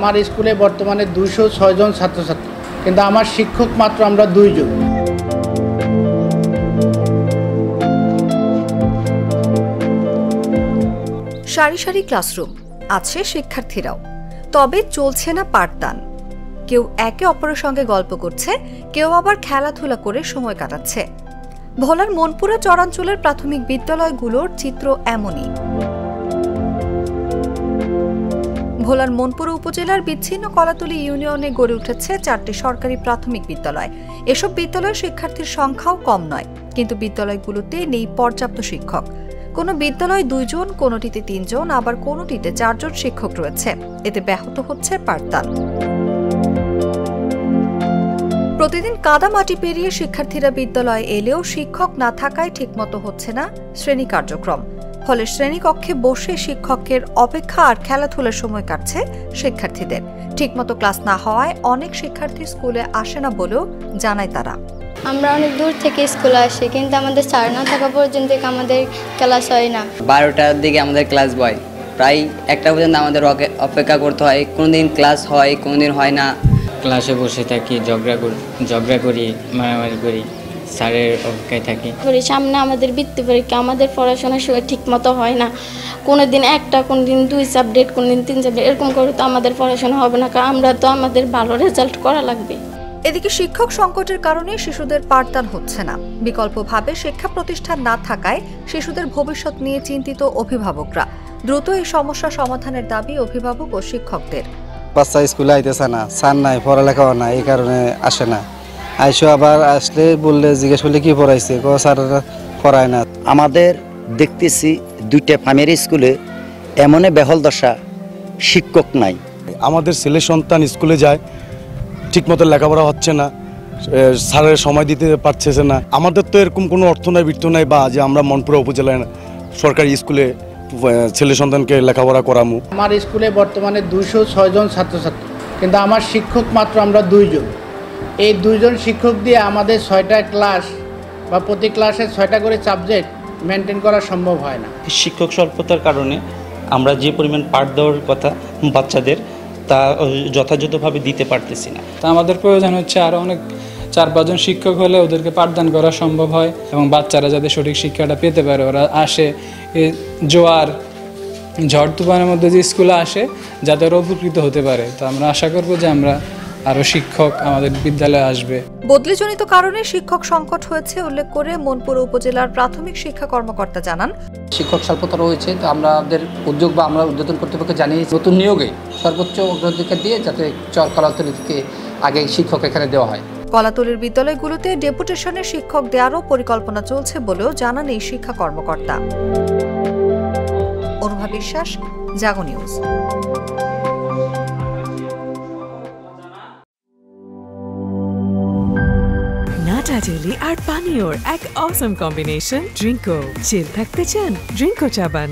আমার স্কুলে বর্তমানে 206 জন ছাত্রছাত্রী, কিন্তু আমার শিক্ষক মাত্র আমরা 2 জন। সারি সারি ক্লাসরুম, আছে শিক্ষার্থীরাও, তবে চলছে না পাঠদান। কেউ একে অপরের সঙ্গে গল্প করছে, কেউ আবার খেলাধুলা করে সময় কাটাচ্ছে। ভোলার মনপুরা চরাঞ্চলের প্রাথমিক বিদ্যালয়গুলোর চিত্র এমনই। ভোলার মনপুরা উপজেলার বিচ্ছিন্ন কলাতলী ইউনিয়নে গড়ে উঠেছে 4টি সরকারি প্রাথমিক বিদ্যালয়। এসব বিদ্যালয়ের শিক্ষার্থীর সংখ্যাও কম নয়, কিন্তু বিদ্যালয়গুলোতে নেই পর্যাপ্ত শিক্ষক। কোনো বিদ্যালয় 2 জন, কোনোটিতে 3 জন, আবার কোনোটিতে 4 জন শিক্ষক রয়েছে। এতে ব্যাহত হচ্ছে পাঠদান। প্রতিদিন কাদা মাটি পেরিয়ে শিক্ষার্থীরা বিদ্যালয়ে এলেও শিক্ষক না থাকায় ঠিকমতো হচ্ছে না শ্রেণী কার্যক্রম। ফলে শ্রেণীকক্ষে বসে শিক্ষকের অপেক্ষা আর খেলাধুলার সময় কাটছে শিক্ষার্থীদের। ঠিকমতো ক্লাস না হওয়ায় অনেক শিক্ষার্থী স্কুলে আসে না বলেও জানায় তারা। আমরা অনেক দূর থেকে স্কুলে আসি, কিন্তু আমাদের স্যার না থাকা পর্যন্ত আমাদের ক্লাস হয় না। 12টার দিকে আমাদের ক্লাস বয়, প্রায় 1টা পর্যন্ত আমাদের অপেক্ষা করতে হয়। কোনোদিন ক্লাস হয়, কোনোদিন হয় না। ক্লাসে বসে থাকি, ঝগড়া করি, মারামারি করি, স্যারের অপেক্ষায় থাকি। সামনে আমাদের বৃত্তি পরীক্ষা, আমাদের পড়াশোনার সময় ঠিক মতো হয় না। কোনোদিন 1টা, কোনোদিন 2 সাবজেক্ট, কোনোদিন 3 সাবজেক্ট, এরকম করে তো আমাদের পড়াশোনা হবে না। আমরা তো আমাদের ভালো রেজাল্ট করা লাগবে। এদিকে শিক্ষক সংকটের কারণে শিশুদের পাঠদান হচ্ছে না। বিকল্পভাবে শিক্ষা প্রতিষ্ঠান না থাকায় শিশুদের ভবিষ্যৎ নিয়ে চিন্তিত অভিভাবকরা। দ্রুত এই সমস্যা সমাধানের দাবি অভিভাবক ও শিক্ষকদের। বাচ্চা স্কুলে আইতেছে না, স্যার নাই, পড়ালেখাও না, এই কারণে আসে না। আইসো আবার আসলে বললে জিজ্ঞেস করলে কি পড়াইছে, স্যার পড়ায় না। আমাদের দেখতেছি 2টা প্রাইমারি স্কুলে এমন বেহাল দশা, শিক্ষক নাই। আমাদের ছেলে সন্তান স্কুলে যায়, ঠিকমতো লেখাপড়া হচ্ছে না, স্যারের সময় দিতে পারছে না। আমাদের তো এরকম কোনো অর্থ নাই, বৃত্ত নাই বা যে আমরা মনপুরা উপজেলায় সরকারি স্কুলে ছেলে সন্তানকে লেখাপড়া করামু। আমার স্কুলে বর্তমানে 206 জন ছাত্রছাত্রী, কিন্তু আমার শিক্ষক মাত্র আমরা 2 জন। এই 2 জন শিক্ষক দিয়ে আমাদের 6টা ক্লাস বা প্রতি ক্লাসে 6টা করে সাবজেক্ট মেনটেন করা সম্ভব হয় না। শিক্ষক স্বল্পতার কারণে আমরা যে পরিমাণ পাঠ দেওয়ার কথা বাচ্চাদের, তা যথাযথভাবে দিতে পারতেছি না। তা আমাদের প্রয়োজন হচ্ছে আরও অনেক 4-5 জন শিক্ষক হলে ওদেরকে পাঠদান করা সম্ভব হয় এবং বাচ্চারা যাতে সঠিক শিক্ষাটা পেতে পারে। ওরা আসে জোয়ার ঝড় তুফানের মধ্যে যে স্কুলে আসে, যাতে ওরা উপকৃত হতে পারে। তো আমরা আশা করব যে আমরা আরও শিক্ষক আমাদের বিদ্যালয়ে আসবে। বদলিজনিত কারণে শিক্ষক সংকট হয়েছে উল্লেখ করে মনপুরা উপজেলার প্রাথমিক শিক্ষা কর্মকর্তা জানান, শিক্ষক স্বল্পতা রয়েছে। তো আমাদের উদ্যোগ বা আমরা উদ্বোধন কর্তৃপক্ষকে জানিয়েছি নতুন নিয়োগে সর্বোচ্চ অগ্রাধিকার দিয়ে যাতে কলাতলী থেকে আগে শিক্ষক এখানে দেওয়া হয়। কলাতলীর বিদ্যালয়গুলোতে ডেপুটেশনে শিক্ষক দেওয়ারও পরিকল্পনা চলছে বলেও জানান এই শিক্ষা কর্মকর্তা। অনুভা বিশ্বাস, জাগো নিউজ। নাটা জেলি আর পানীয়র এক অসম কম্বিনেশন ড্রিঙ্কো। চিল থাকতে চান, ড্রিঙ্কো চাবান।